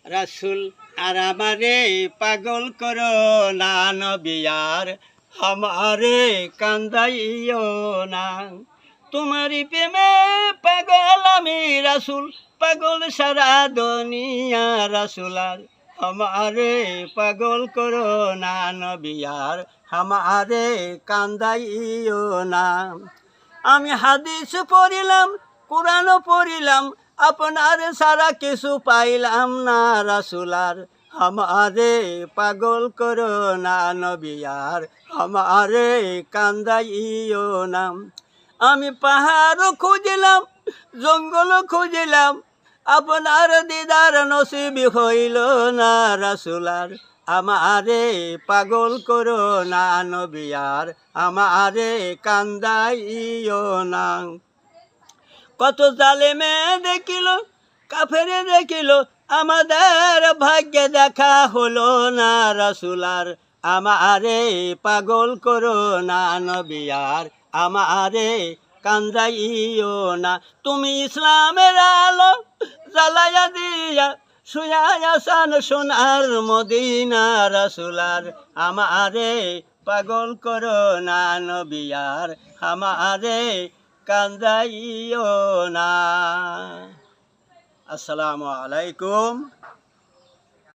রাসূল আর আমারে পাগল করো না নবী আর আমারে কান্দাইও না। তোমারি প্রেমে পাগল আমি রাসূল, পাগল সারা দুনিয়া রাসূল আর আমারে পাগল করো না নবী আর আমারে কান্দাইও না। আমি হাদিস পড়িলাম, কোরআন পড়িলাম, আপনার সারা কিছু পাইলাম না রাসূল আর আমারে পাগল করো না নবী আর আমারে কান্দাইও না। আমি পাহাড় খুঁজিলাম, জঙ্গল খুঁজিলাম, আপনার দিদার নসিব হইল না রাসূল আর আমারে পাগল করো না নবী আর আমারে কান্দাইও না। কত জালেমে দেখিল, কাফেরে দেখিল, আমাদের ভাগ্যে দেখা হলো না রাসূল আর আমারে পাগল করো না নবী আর আমারে কান্দাইও না। তুমি ইসলামের আলো জ্বালায়া দিয়া শুয়ায়া সান সোনার মদিনা রাসূল আর আমারে পাগল করো না নবী আর আমারে কান্দাইও না। আসসালামু আলাইকুম।